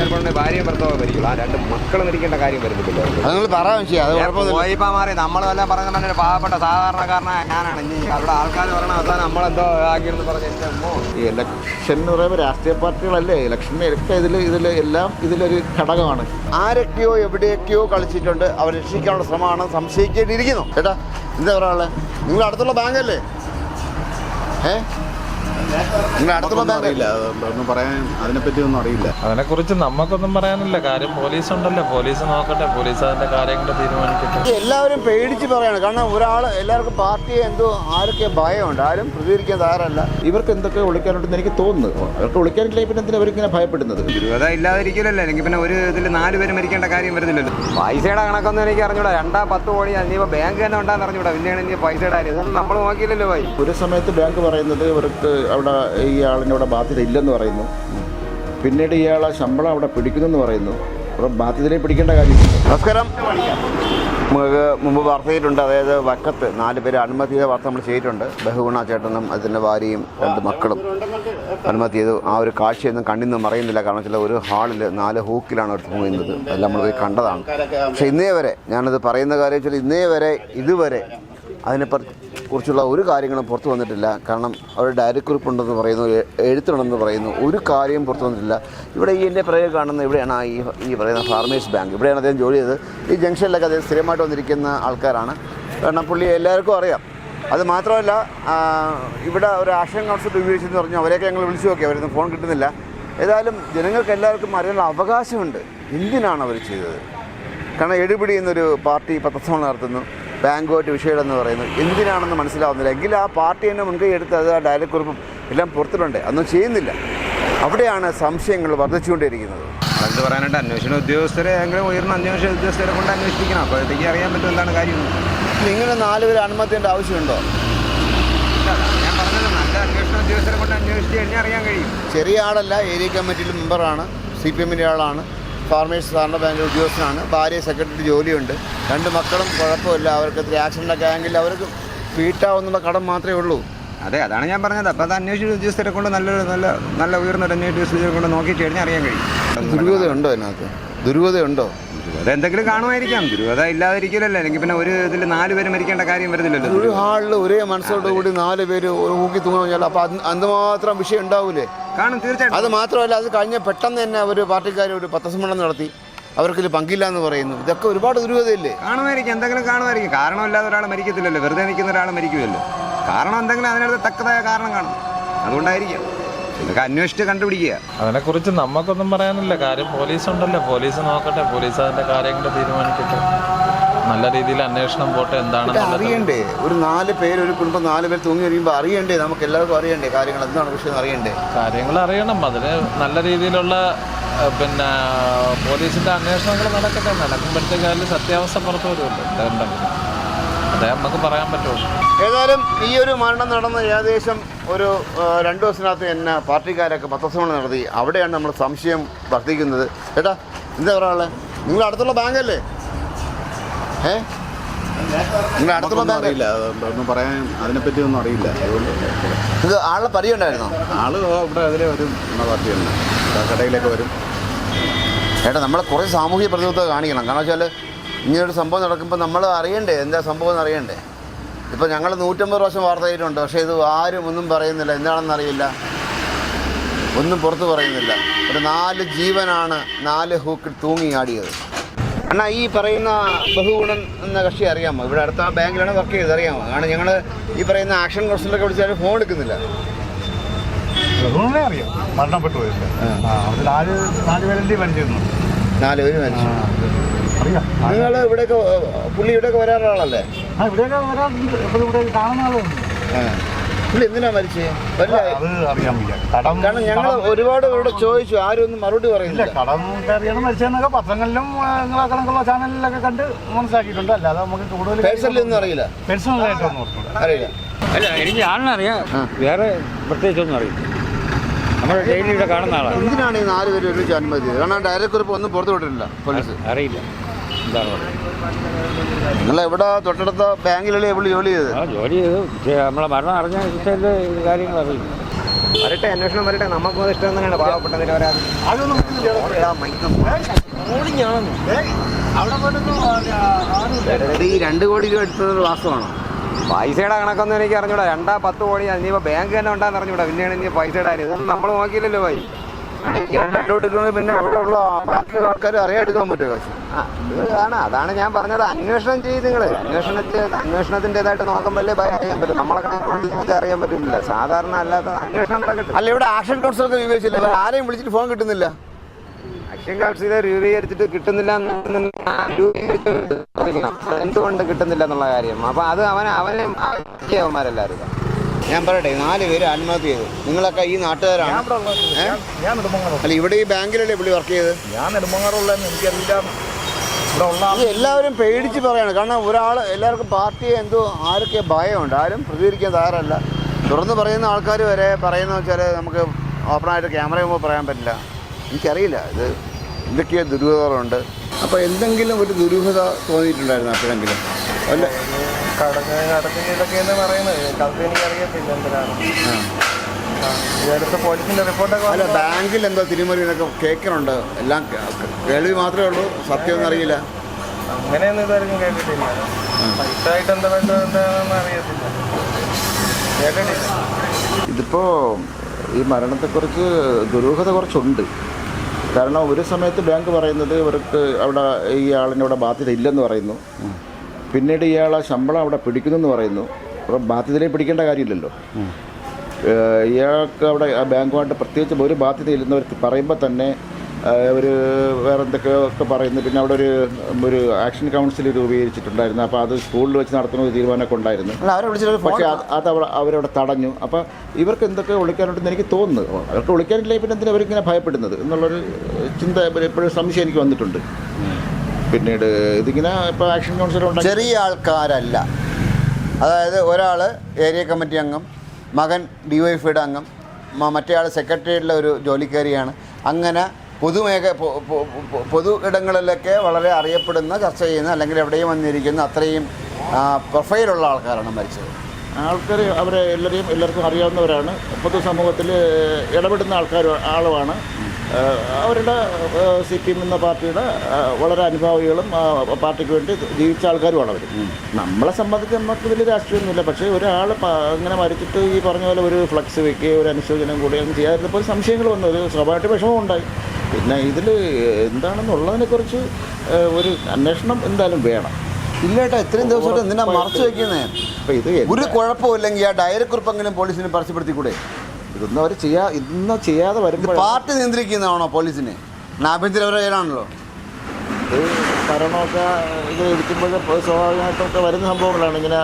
ചിലപ്പോൾ ഭാര്യയും ഭർത്താവ് മരിക്കുള്ളൂ. ആ 2 മക്കൾ മരിക്കേണ്ട കാര്യം വരുന്നില്ല. അത് നിങ്ങൾ പറയാൻ ചെയ്യാം. അത് കുഴപ്പമൊന്നുമില്ല. പോയിപ്പോൾ മാറി നമ്മളെല്ലാം പറയുന്ന പറഞ്ഞൊരു പാവപ്പെട്ട സാധാരണക്കാരനായ ഞാനാണ്. ഇനി അവിടെ ആൾക്കാർ പറയണ അവസാനം നമ്മളെന്തോ ആക്കിയെന്ന് പറഞ്ഞ് എൻ്റെ അമ്മോ. ഈ ഇലക്ഷൻ എന്ന് പറയുമ്പോൾ രാഷ്ട്രീയ പാർട്ടികളല്ലേ, ഇലക്ഷനൊക്കെ ഇതിലൊരു ഘടകമാണ്. ആരൊക്കെയോ എവിടെയൊക്കെയോ കളിച്ചിട്ടുണ്ട്, അവർ രക്ഷിക്കാനുള്ള ശ്രമമാണ് സംശയിക്കേണ്ടിയിരിക്കുന്നു. ചേട്ടാ എന്താ പറയാനുള്ളത്? നിങ്ങൾ അടുത്തുള്ള ബാങ്കല്ലേ? അറിയില്ല, ഒന്നും പറയാൻ അതിനെപ്പറ്റി ഒന്നും അറിയില്ല. അതിനെക്കുറിച്ച് നമുക്കൊന്നും പറയാനില്ല. കാര്യം പോലീസ് ഉണ്ടല്ലോ, പോലീസ് നോക്കട്ടെ, പോലീസ് അതിന്റെ കാര്യങ്ങൾ തീരുമാനിക്കട്ടെ. എല്ലാവരും പേടിച്ച് പറയാണ്. കാരണം എല്ലാവർക്കും പാർട്ടിയെ എന്തോ ആരൊക്കെ ഭയമുണ്ട്, ആരും പ്രതികരിക്കാൻ തയ്യാറല്ല. ഇവർക്ക് എന്തൊക്കെ ഒളിക്കാനുണ്ടെന്ന് എനിക്ക് തോന്നുന്നു. അവർക്ക് ഒളിക്കാനില്ല, പിന്നെ എന്തിനാ അവരിങ്ങനെ ഭയപ്പെടുന്നത്? ദുരൂഹത ഇല്ലാതിരിക്കില്ലല്ലോ. അല്ലെങ്കിൽ പിന്നെ ഒരു ഇതിൽ 4 പേര് മരിക്കേണ്ട കാര്യം വരുന്നില്ലല്ലോ. പൈസയുടെ കണക്കൊന്നും എനിക്ക് അറിഞ്ഞൂടാ. 2-10 കോടി ഇനിയിപ്പോൾ ബാങ്ക് തന്നെ ഉണ്ടാകുന്ന അറിഞ്ഞൂടാ. പിന്നെയാണ് ഇനി പൈസയുടെ കാര്യം നമ്മൾ നോക്കിയില്ലല്ലോ. ഭായി ഒരു സമയത്ത് ബാങ്ക് പറയുന്നത് ഇവർക്ക് അവിടെ ഈ ആളിനവിടെ ബാധ്യത ഇല്ലെന്ന് പറയുന്നു. പിന്നീട് ഇയാളെ ശമ്പളം അവിടെ പിടിക്കുന്നെന്ന് പറയുന്നു. അപ്പോൾ ബാധ്യതയെ പിടിക്കേണ്ട കാര്യമില്ല. നമസ്കാരം. നമുക്ക് മുമ്പ് വാർത്ത ചെയ്തിട്ടുണ്ട്. അതായത് വക്കത്ത് 4 പേര് ആത്മഹത്യ ചെയ്ത വാർത്ത നമ്മൾ ചെയ്തിട്ടുണ്ട്. ബഹുഗുണ ചേട്ടനും അതിൻ്റെ ഭാര്യയും 2 മക്കളും ആത്മഹത്യ ചെയ്തു. ആ ഒരു കാഴ്ചയൊന്നും കണ്ണിൽ നിന്ന് മറയുന്നില്ല. കാരണം വെച്ചാൽ ഒരു ഹാളിൽ 4 ഹൂക്കിലാണ് അവർ തൂങ്ങുന്നത്. അതെല്ലാം നമ്മൾ പോയി കണ്ടതാണ്. പക്ഷേ ഇന്നേ വരെ ഞാനത് പറയുന്ന കാര്യം വെച്ചാൽ ഇതുവരെ അതിനെക്കുറിച്ചുള്ള ഒരു കാര്യങ്ങളും പുറത്തു വന്നിട്ടില്ല. കാരണം അവർ ഡയറി കുറിപ്പുണ്ടെന്ന് പറയുന്നു, എഴുത്തുണ്ടെന്ന് പറയുന്നു, ഒരു കാര്യം പുറത്തു വന്നിട്ടില്ല. ഇവിടെ എൻ്റെ പ്രയോഗം കാണുന്ന ഇവിടെയാണ് ഈ പറയുന്ന ഫാർമേഴ്സ് ബാങ്ക്. ഇവിടെയാണ് അദ്ദേഹം ജോലി ചെയ്തത്. ഈ ജംഗ്ഷനിലൊക്കെ അദ്ദേഹം സ്ഥിരമായിട്ട് വന്നിരിക്കുന്ന ആൾക്കാരാണ്. കാരണം പുള്ളി എല്ലാവർക്കും അറിയാം. അത് മാത്രമല്ല, ഇവിടെ ഒരു ആക്ഷൻ കൗൺസിൽ ഉപയോഗിച്ചെന്ന് പറഞ്ഞു. അവരെയൊക്കെ ഞങ്ങൾ വിളിച്ചു നോക്കി, അവരൊന്നും ഫോൺ കിട്ടുന്നില്ല. ഏതായാലും ജനങ്ങൾക്ക് എല്ലാവർക്കും അറിയാനുള്ള അവകാശമുണ്ട് എന്തിനാണ് അവർ ചെയ്തത്. കാരണം എടുപിടി എന്നൊരു പാർട്ടി പത്രസമ്മേളനം നടത്തുന്നു, ബാങ്കുമായിട്ട് വിഷയമെന്ന് പറയുന്നു. എന്തിനാണെന്ന് മനസ്സിലാവുന്നില്ല. എങ്കിൽ ആ പാർട്ടി തന്നെ മുൻകൈ എടുത്ത് അത് ആ ഡയറി കുറിപ്പും എല്ലാം പുറത്തിട്ടുണ്ട്, അതൊന്നും ചെയ്യുന്നില്ല. അവിടെയാണ് സംശയങ്ങൾ വർദ്ധിച്ചുകൊണ്ടിരിക്കുന്നത്. എന്ത് പറയാനായിട്ട് അന്വേഷണ ഉദ്യോഗസ്ഥരെ എങ്കിലും ഉയർന്ന അന്വേഷണ ഉദ്യോഗസ്ഥരെ കൊണ്ട് അന്വേഷിപ്പിക്കണം. അപ്പോഴത്തേക്ക് അറിയാൻ പറ്റും എന്താണ് കാര്യം. ഇങ്ങനെ 4 പേര് അനുമതിയുടെ ആവശ്യമുണ്ടോ? ഞാൻ പറഞ്ഞത് നല്ല അന്വേഷണ ഉദ്യോഗസ്ഥരെ കൊണ്ട് അന്വേഷിച്ച് കഴിഞ്ഞാൽ അറിയാൻ കഴിയും. ചെറിയ ആളല്ല, ഏരിയ കമ്മിറ്റിയിൽ മെമ്പറാണ്, CPM-ൻ്റെ ആളാണ്, ഫാർമേഴ്സ് സഹകരണ ബാങ്കിൻ്റെ ഉദ്യോഗസ്ഥനാണ്, ഭാര്യ സെക്രട്ടറി ജോലിയുണ്ട്, 2 മക്കളും കുഴപ്പമില്ല. അവർക്ക് ഇത്തിരി ആക്സിഡൻ്റൊക്കെ ആയെങ്കിൽ അവർക്ക് വീട്ടാവുന്നുള്ള കടം മാത്രമേ ഉള്ളൂ. അതെ, അതാണ് ഞാൻ പറഞ്ഞത്. അപ്പോൾ അത് അന്വേഷണ ഉദ്യോഗസ്ഥരെ കൊണ്ട് നല്ല ഉയർന്നൊരു അന്വേഷണ ഉദ്യോഗസ്ഥരെ കൊണ്ട് നോക്കി കഴിഞ്ഞാൽ അറിയാൻ കഴിയും. ദുരൂഹതയുണ്ടോ അതിനകത്ത്? ദുരൂഹതയുണ്ടോ? ദുരൂഹത എന്തെങ്കിലും കാണുമായിരിക്കാം. ദുരൂഹത ഇല്ലാതിരിക്കില്ലല്ലോ. അല്ലെങ്കിൽ പിന്നെ ഒരു ഇതിൽ 4 പേര് മരിക്കേണ്ട കാര്യം വരുന്നില്ലല്ലോ. ഒരു ഹാളിൽ ഒരേ മനസ്സോടുകൂടി 4 പേര് ഊക്കി തൂങ്ങാൻ കഴിഞ്ഞാൽ അപ്പോൾ എന്തുമാത്രം വിഷയം ഉണ്ടാവൂലേ? കാണും, തീർച്ചയായിട്ടും. അത് മാത്രമല്ല, അത് കഴിഞ്ഞ പെട്ടെന്ന് തന്നെ അവർ പാർട്ടിക്കാർ ഒരു പത്രസമ്മേളനം നടത്തി. അവർക്കിത് പങ്കില്ല എന്ന് പറയുന്നു. ഇതൊക്കെ ഒരുപാട് ദുരൂഹതയില്ലേ? കാണുമായിരിക്കും, എന്തെങ്കിലും കാണുമായിരിക്കും. കാരണമില്ലാതെ ഒരാൾ മരിക്കത്തില്ലല്ലോ. വെറുതെ നിൽക്കുന്ന ഒരാൾ മരിക്കുമല്ലോ. കാരണം എന്തെങ്കിലും അതിനടുത്ത് തക്കതായ കാരണം കാണും. അതുകൊണ്ടായിരിക്കും. ഇതൊക്കെ അന്വേഷിച്ച് കണ്ടുപിടിക്കുക. അതിനെക്കുറിച്ച് നമുക്കൊന്നും പറയാനില്ല. കാര്യം പോലീസ് ഉണ്ടല്ലോ, പോലീസ് നോക്കട്ടെ, പോലീസ് അതിന്റെ കാര്യങ്ങൾ തീരുമാനിക്കട്ടെ. നല്ല രീതിയിൽ അന്വേഷണം പോട്ടെ. എന്താണെന്ന് അറിയണ്ടേ? ഒരു 4 പേര്, ഒരു കുടുംബം 4 പേര് തൂങ്ങി കഴിയുമ്പോൾ അറിയണ്ടേ? നമുക്ക് എല്ലാവർക്കും അറിയണ്ടേ കാര്യങ്ങൾ? എന്താണ് വിഷയം അറിയണ്ടേ? കാര്യങ്ങൾ അറിയണം. അതിന് നല്ല രീതിയിലുള്ള പോലീസിന്റെ അന്വേഷണങ്ങൾ നടക്കട്ടെ. നടക്കുമ്പോഴത്തേക്ക് അതിൽ സത്യാവസ്ഥ പുറത്തു വരുമല്ലോ. എന്തുണ്ടെങ്കിലും അതേ നമുക്ക് പറയാൻ പറ്റുള്ളൂ. ഏതായാലും ഈ ഒരു മരണം നടന്ന ഏകദേശം ഒരു 2 ദിവസത്തിനകത്ത് തന്നെ പാർട്ടിക്കാരൊക്കെ പത്രസമ്മേളനം നടത്തി. അവിടെയാണ് നമ്മൾ സംശയം വർദ്ധിക്കുന്നത്. ചേട്ടാ എന്താ പറയാനുള്ളത്? നിങ്ങൾ അടുത്തുള്ള ബാങ്കല്ലേ? നിങ്ങൾ അടുത്തുള്ള ബാങ്ക്? അറിയില്ല, ഒന്നും പറയാൻ അതിനെപ്പറ്റി ഒന്നും അറിയില്ല. അതുകൊണ്ട് ഇത് ആളുടെ പരിചയം ഉണ്ടായിരുന്നോ? ആള് ഇവിടെ അതിലെ വരും, പാർട്ടിയുണ്ട്, കടയിലൊക്കെ വരും. ചേട്ടാ, നമ്മൾ കുറേ സാമൂഹിക പ്രതിബദ്ധത കാണിക്കണം. കാരണം വെച്ചാൽ ഇങ്ങനൊരു സംഭവം നടക്കുമ്പോൾ നമ്മൾ അറിയണ്ടേ എന്താ സംഭവം എന്ന് അറിയണ്ടേ? ഇപ്പോൾ ഞങ്ങൾ 150 പ്രാവശ്യം വാർത്ത ചെയ്തിട്ടുണ്ട്. പക്ഷേ ഇത് ആരും ഒന്നും പറയുന്നില്ല. എന്താണെന്നറിയില്ല, ഒന്നും പുറത്ത് പറയുന്നില്ല. ഒരു 4 ജീവനാണ് 4 ഹൂക്കിൽ തൂങ്ങി ആടിയത്. എന്നാൽ ഈ പറയുന്ന ബഹുഗുണൻ എന്ന കക്ഷി അറിയാമോ? ഇവിടെ അടുത്ത ബാങ്കിലാണ് വർക്ക് ചെയ്തത്, അറിയാമോ? കാരണം ഞങ്ങൾ ഈ പറയുന്ന ആക്ഷൻ കൗൺസിലൊക്കെ വിളിച്ചാൽ ഫോൺ എടുക്കുന്നില്ല. അറിയാം, മരണപ്പെട്ടു പോയില്ല. 4 പേരെല്ലാം മരിച്ചിരുന്നു. 4 പേര് മരിച്ചു. നിങ്ങൾ ഇവിടെയൊക്കെ പുള്ളി ഇവിടെയൊക്കെ വരാറുള്ള ആളല്ലേ? ഇവിടെയൊക്കെ വരാറുണ്ട്, ഇവിടെ കാണുന്ന ആളുണ്ട്. പുള്ളി എന്തിനാ മരിച്ചേ? അറിയാൻ വയ്യ. കാരണം ഞങ്ങൾ ഒരുപാട് ഇവിടെ ചോദിച്ചു, ആരും ഒന്നും മറുപടി പറയുന്നില്ല. കടം കയറിയാണ് മരിച്ചതെന്നൊക്കെ പത്രങ്ങളിലും നിങ്ങളെ കണക്കുള്ള ചാനലിലൊക്കെ കണ്ട് മനസ്സിലാക്കിയിട്ടുണ്ട്. അല്ലാതെ നമുക്ക് കൂടുതൽ പേഴ്സണലൊന്നും അറിയില്ല. പേഴ്സണലായിട്ടൊന്നും അറിയില്ല. അല്ല, എനിക്ക് ആളിനറിയാം, വേറെ പ്രത്യേകിച്ചൊന്നും അറിയില്ല. നമ്മൾ ഡെയിലി ഇവിടെ കാണുന്ന ആളാണ്. എന്തിനാണ് ഈ 4 പേര് ഒരുമിച്ച് അനുമതി? കാരണം ഡയറി കുറിപ്പ് ഒന്നും പുറത്തു വിട്ടിട്ടില്ല പോലീസ്. അറിയില്ല എന്താണ് നിങ്ങൾ എവിടെ തൊട്ടടുത്ത ബാങ്കിലല്ലേ ഇവിടെ ജോലി ചെയ്ത്? ജോലി ചെയ്തു. പക്ഷേ നമ്മളെ മരണം അറിഞ്ഞ ശേഷം കാര്യങ്ങൾ അറിയില്ല. വരട്ടെ, അന്വേഷണം വരട്ടെ. നമുക്കും അത് ഇഷ്ടം തന്നെയാണ്, പാവപ്പെട്ട നിരവരാതി. അതൊന്നും അവിടെ പോയിട്ടൊന്നും ഈ 2 കോടി രൂപ എടുത്തത് വാസ്തവമാണോ? പൈസയുടെ കണക്കൊന്നും എനിക്ക് അറിഞ്ഞൂടാ. 2-10 കോടി ഇനിയിപ്പോൾ ബാങ്ക് തന്നെ ഉണ്ടാന്ന് അറിഞ്ഞൂടാ. പിന്നെയാണ് ഇനി പൈസയുടെ കാര്യം. ഇതൊന്നും നമ്മൾ നോക്കിയില്ലല്ലോ ഭായി. പിന്നെ അവിടെ ഉള്ള ആൾക്കാർ അറിയാതെടുക്കാൻ പറ്റുമോ? അതാണ് ഞാൻ പറഞ്ഞത്. അന്വേഷണം ചെയ്ത് നിങ്ങൾ അന്വേഷണത്തിൻ്റെതായിട്ട് നോക്കുമ്പോഴല്ലേ ഭയം അറിയാൻ പറ്റും. നമ്മളെ കണക്ക് അറിയാൻ പറ്റില്ല. സാധാരണ അല്ലാത്ത അന്വേഷണം നടക്കട്ടെ. അല്ല, ഇവിടെ ആക്ഷൻ കൗൺസിലൊക്കെ രൂപീകരിച്ചില്ല, ആരെയും വിളിച്ചിട്ട് ഫോൺ കിട്ടുന്നില്ല. ആക്ഷൻ കൗൺസിലെ രൂപീകരിച്ചിട്ട് കിട്ടുന്നില്ല എന്തുകൊണ്ട് കിട്ടുന്നില്ല എന്നുള്ള കാര്യം. അപ്പൊ അത് അവന്മാരെല്ലാവരും ഞാൻ പറയട്ടെ, 4 പേര് ആത്മഹത്യ ചെയ്തു. നിങ്ങളൊക്കെ ഈ നാട്ടുകാരാണ്. അല്ല, ഇവിടെ ഈ ബാങ്കിലല്ലേ പുള്ളി വർക്ക് ചെയ്ത്? ഞാൻ നെടുമങ്ങാറുള്ളതെന്ന് എനിക്കറിയില്ല. ഇവിടെ ഉള്ള ഇത് എല്ലാവരും പേടിച്ച് പറയാണ്. കാരണം എല്ലാവർക്കും പാർട്ടിയെ എന്തോ ആരൊക്കെ ഭയമുണ്ട്. ആരും പ്രതികരിക്കാൻ തയ്യാറല്ല. തുറന്ന് പറയുന്ന ആൾക്കാർ വരെ പറയുന്ന വെച്ചാൽ നമുക്ക് ഓപ്പണായിട്ട് ക്യാമറ ചെയ്യുമ്പോൾ പറയാൻ പറ്റില്ല. എനിക്കറിയില്ല ഇത് എന്തൊക്കെയോ ദുരൂഹതകളുണ്ട്. അപ്പോൾ എന്തെങ്കിലും ഒരു ദുരൂഹത തോന്നിയിട്ടുണ്ടായിരുന്നു അപ്പോഴെങ്കിലും? അല്ല, കടത്തിൻ്റെ ഇതൊക്കെയെന്ന് പറയുന്നത് എനിക്കറിയത്തില്ല എന്തിനാണ്. ഇവിടുത്തെ പോലീസിൻ്റെ റിപ്പോർട്ടൊക്കെ അല്ല, ബാങ്കിൽ എന്തോ തിരിമറി എന്നൊക്കെ കേൾക്കുന്നുണ്ട്. എല്ലാം കേൾവി മാത്രമേ ഉള്ളൂ, സത്യമൊന്നും അറിയില്ല. അങ്ങനെയൊന്നും ഇതായിരിക്കും കേട്ടിട്ടില്ല. പൈസ ആയിട്ട് എന്താ എന്താണെന്ന് അറിയത്തില്ല, കേട്ടിട്ടില്ല. ഇതിപ്പോൾ ഈ മരണത്തെക്കുറിച്ച് ദുരൂഹത കുറച്ചുണ്ട്. കാരണം ഒരു സമയത്ത് ബാങ്ക് പറയുന്നത് ഇവർക്ക് അവിടെ ഈ ആളിനവിടെ ബാധ്യത ഇല്ലെന്ന് പറയുന്നു. പിന്നീട് ഇയാളെ ശമ്പളം അവിടെ പിടിക്കുന്നെന്ന് പറയുന്നു. അപ്പം ബാധ്യതയിലേക്ക് പിടിക്കേണ്ട കാര്യമില്ലല്ലോ. ഇയാൾക്ക് അവിടെ ആ ബാങ്കുമായിട്ട് പ്രത്യേകിച്ച് ഒരു ബാധ്യതയില്ലെന്ന് പറയുമ്പോൾ തന്നെ ഒരു വേറെ എന്തൊക്കെയൊക്കെ പറയുന്നു. പിന്നെ അവിടെ ഒരു ആക്ഷൻ കൗൺസിൽ രൂപീകരിച്ചിട്ടുണ്ടായിരുന്നു. അപ്പോൾ അത് സ്കൂളിൽ വെച്ച് നടത്തുന്ന ഒരു തീരുമാനമൊക്കെ ഉണ്ടായിരുന്നു. പക്ഷേ അത് അവരവിടെ തടഞ്ഞു. അപ്പോൾ ഇവർക്ക് എന്തൊക്കെ ഒളിക്കാനുണ്ടെന്ന് എനിക്ക് തോന്നുന്നു. അവർക്ക് ഒളിക്കാനില്ലേ പിന്നെ എന്തിനാണ് അവരിങ്ങനെ ഭയപ്പെടുന്നത് എന്നുള്ളൊരു ചിന്ത എപ്പോഴും സംശയം എനിക്ക് വന്നിട്ടുണ്ട്. പിന്നീട് ഇതിങ്ങനെ ഇപ്പോൾ ആക്ഷൻ കൗൺസിൽ ഉണ്ട്. ചെറിയ ആൾക്കാരല്ല. അതായത് ഒരാൾ ഏരിയ കമ്മിറ്റി അംഗം, മകൻ DYFIയുടെ അംഗം, മറ്റേ ആൾ സെക്രട്ടേറിയറ്റിലെ ഒരു ജോലിക്കാരിയാണ്. അങ്ങനെ പൊതു ഇടങ്ങളിലൊക്കെ വളരെ അറിയപ്പെടുന്ന, ചർച്ച ചെയ്യുന്ന, അല്ലെങ്കിൽ എവിടെയും വന്നിരിക്കുന്ന അത്രയും പ്രൊഫൈലുള്ള ആൾക്കാരാണ് മരിച്ചത്. ആൾക്കാർ എല്ലാവർക്കും അറിയാവുന്നവരാണ്. പൊതുസമൂഹത്തിൽ ഇടപെടുന്ന ആളുമാണ്. അവരുടെ CPM എന്ന പാർട്ടിയുടെ വളരെ അനുഭാവികളും പാർട്ടിക്ക് വേണ്ടി ജീവിച്ച ആൾക്കാരുമാണ് അവർ. നമ്മളെ സംബന്ധിച്ച് നമുക്ക് വലിയ രാഷ്ട്രീയമൊന്നുമില്ല. പക്ഷേ ഒരാൾ അങ്ങനെ മരിച്ചിട്ട് ഈ പറഞ്ഞ പോലെ ഒരു ഫ്ലക്സ് വെക്കുകയോ ഒരു അനുശോചനം കൂടുകയും ചെയ്യാതിരുന്നപ്പോൾ സംശയങ്ങൾ വന്നു. ഒരു സ്വാഭാവികമായിട്ട് വിഷമം ഉണ്ടായി. പിന്നെ ഇതിൽ എന്താണെന്നുള്ളതിനെക്കുറിച്ച് ഒരു അന്വേഷണം എന്തായാലും വേണം. ഇല്ലേട്ടാ, ഇത്രയും ദിവസമായിട്ട് എന്തിനാ മറച്ചു വയ്ക്കുന്നേ? അപ്പോൾ ഇത് ഒരു കുഴപ്പമില്ലെങ്കിൽ ആ ഡയറി കുറിപ്പെങ്കിലും പോലീസിന് പരസ്യപ്പെടുത്തിക്കൂടെ? ഇതൊന്നും അവർ ചെയ്യാതെ വരുമ്പോൾ പാർട്ടി നിയന്ത്രിക്കുന്നതാണോ പോലീസിനെ? ആഭ്യന്തരപരമാണല്ലോ. ഇത് ഭരണമൊക്കെ ഇത് ഇരിക്കുമ്പോൾ സ്വാഭാവികമായിട്ടൊക്കെ വരുന്ന സംഭവങ്ങളാണ്. ഇങ്ങനെ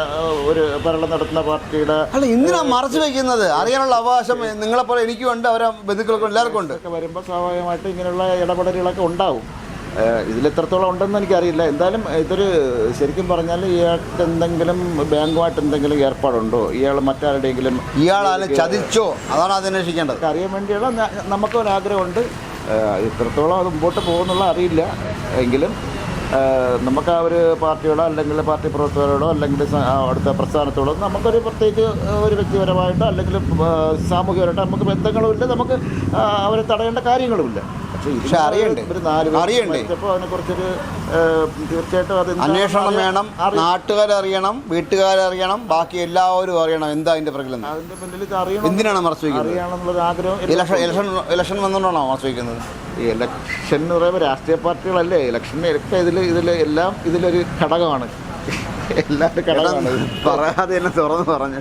ഒരു ഭരണം നടത്തുന്ന പാർട്ടിയുടെ അല്ല, എന്തിനാ മറച്ചു വയ്ക്കുന്നത്? അറിയാനുള്ള അവകാശം നിങ്ങളെപ്പോലെ എനിക്കും ഉണ്ട്, അവരെ ബന്ധുക്കൾക്കും എല്ലാവർക്കും ഉണ്ട്. ഒക്കെ വരുമ്പോൾ സ്വാഭാവികമായിട്ടും ഇങ്ങനെയുള്ള ഇടപെടലുകളൊക്കെ ഉണ്ടാവും. ഇതിലെത്രത്തോളം ഉണ്ടെന്ന് എനിക്കറിയില്ല. എന്തായാലും ഇതൊരു ശരിക്കും പറഞ്ഞാൽ ഇയാൾക്ക് എന്തെങ്കിലും ബാങ്കുമായിട്ട് എന്തെങ്കിലും ഏർപ്പാടുണ്ടോ, ഇയാൾ മറ്റാരുടെയെങ്കിലും ഇയാളാലും ചതിച്ചോ, അതാണ് അത് അന്വേഷിക്കേണ്ടത്. അറിയാൻ വേണ്ടിയുള്ള നമുക്കൊരാഗ്രഹമുണ്ട്. ഇത്രത്തോളം അത് മുമ്പോട്ട് പോകുന്നുള്ള അറിയില്ല. എങ്കിലും നമുക്ക് ആ ഒരു പാർട്ടിയോടോ അല്ലെങ്കിൽ പാർട്ടി പ്രവർത്തകരോടോ അല്ലെങ്കിൽ അവിടുത്തെ പ്രസ്ഥാനത്തോടോ നമുക്കൊരു പ്രത്യേകിച്ച് ഒരു വ്യക്തിപരമായിട്ടോ അല്ലെങ്കിൽ സാമൂഹികമായിട്ടോ നമുക്ക് ബന്ധങ്ങളുമില്ല. നമുക്ക് അവരെ തടയേണ്ട കാര്യങ്ങളുമില്ല. പക്ഷെ അറിയണ്ടേ, അപ്പോൾ അതിനെക്കുറിച്ചൊരു തീർച്ചയായിട്ടും അത് അന്വേഷണം വേണം. നാട്ടുകാരറിയണം, വീട്ടുകാരറിയണം, ബാക്കി എല്ലാവരും അറിയണം എന്താ അതിന്റെ പ്രകൃതം. അതിന്റെ പിന്നിൽ ഇത് അറിയണം. എന്തിനാണ് മറച്ചു വയ്ക്കുന്നത്? അറിയണമെന്നുള്ളൊരു ആഗ്രഹം. ഇലക്ഷൻ വന്നുകൊണ്ടാണോ മറച്ചു വയ്ക്കുന്നത്? ഈ ഇലക്ഷൻ എന്ന് പറയുമ്പോൾ രാഷ്ട്രീയ പാർട്ടികളല്ലേ ഇലക്ഷനൊക്കെ എല്ലാം ഇതിലൊരു ഘടകമാണ്. എല്ലാവരും ഘടകമാണ്. പറയാതെ തന്നെ തുറന്ന് പറഞ്ഞു.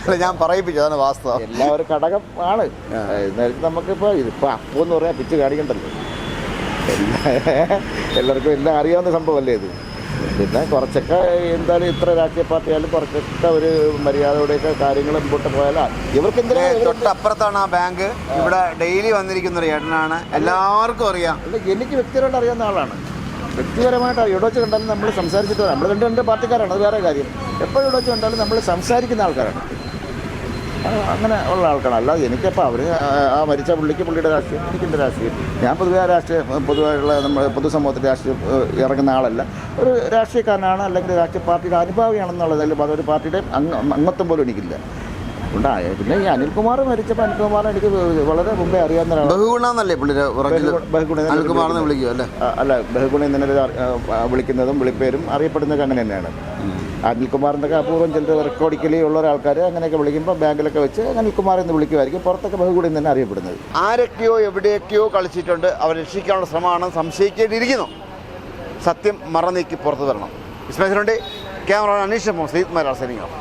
അല്ല, ഞാൻ പറയിപ്പിച്ചു, അതാണ് വാസ്തവം. എല്ലാവരും ഘടകം ആണ്. എന്നാലും നമുക്കിപ്പോൾ അപ്പോൾ എന്ന് പറയാൻ പിച്ച് കാണിക്കണ്ടല്ലോ. എല്ലാവർക്കും എല്ലാം അറിയാവുന്ന സംഭവമല്ലേ ഇത്. പിന്നെ കുറച്ചൊക്കെ എന്തായാലും ഇത്ര രാഷ്ട്രീയ പാർട്ടിയായാലും കുറച്ചൊക്കെ ഒരു മര്യാദയോടെയൊക്കെ കാര്യങ്ങൾ മുമ്പോട്ട് പോയാലാ ഇവർക്ക് എന്തിനാ. തൊട്ടപ്പുറത്താണ് ആ ബാങ്ക്. ഇവിടെ ഡെയിലി വന്നിരിക്കുന്ന ഒരു ഏട്ടനാണ്, എല്ലാവർക്കും അറിയാം. അല്ല, എനിക്ക് വ്യക്തിപരമായിട്ട് അറിയാവുന്ന ആളാണ്. വ്യക്തിപരമായിട്ട് എവിടെ വെച്ച് കണ്ടാലും നമ്മൾ സംസാരിച്ചിട്ട് നമ്മൾ രണ്ട് പാർട്ടിക്കാരാണ്, അത് വേറെ കാര്യം. എപ്പോഴും എവിടെ വെച്ച് കണ്ടാലും നമ്മൾ സംസാരിക്കുന്ന ആൾക്കാരാണ്. അങ്ങനെ ഉള്ള ആൾക്കാരാണ്. അല്ലാതെ എനിക്കപ്പോൾ അവർ ആ മരിച്ച പുള്ളിയുടെ രാഷ്ട്രീയം, എനിക്കെൻ്റെ രാഷ്ട്രീയം. ഞാൻ പൊതുവായുള്ള നമ്മൾ പൊതുസമൂഹത്തിൽ രാഷ്ട്രീയം ഇറങ്ങുന്ന ആളല്ല. ഒരു രാഷ്ട്രീയക്കാരനാണ് അല്ലെങ്കിൽ രാഷ്ട്രീയ പാർട്ടിയുടെ അനുഭാവിയാണെന്നുള്ളത്. അതൊരു പാർട്ടിയുടെ അംഗത്വം പോലും എനിക്കില്ല. ഉണ്ടായ പിന്നെ ഈ അനിൽകുമാർ മരിച്ചപ്പോൾ അനിൽകുമാർ എനിക്ക് വളരെ മുമ്പേ അറിയാവുന്ന ഒരാളാണ്. ബഹുഗുണമെന്നല്ലേ പുള്ളിയുടെ അനിൽകുമാർ എന്ന് വിളിക്കും അല്ലേ? അല്ല, ബഹുഗുണ ഇങ്ങനെ വിളിക്കുന്നതും വിളിപ്പേരും അറിയപ്പെടുന്നതൊക്കെ അങ്ങനെ തന്നെയാണ്. അനിൽകുമാറിൻ്റെയൊക്കെ അപൂർവം ചിലർ റെക്കോർഡിക്കലി ഉള്ള ഒരാൾക്കാർ അങ്ങനെയൊക്കെ വിളിക്കുമ്പോൾ ബാങ്കിലൊക്കെ വെച്ച് അനിൽകുമാർ എന്ന് വിളിക്കുമായിരിക്കും. പുറത്തൊക്കെ ബഹുഗുണ തന്നെ അറിയപ്പെടുന്നത്. ആരൊക്കെയോ എവിടെയൊക്കെയോ കളിച്ചിട്ടുണ്ട്, അവർ രക്ഷിക്കാനുള്ള ശ്രമമാണെന്ന് സംശയിക്കേണ്ടിയിരിക്കുന്നു. സത്യം മറന്നേക്ക് പുറത്തു വരണം. ഇസ്മായിലുണ്ട് camera Aneesh Mohan, Sayyid Malayalam signing of.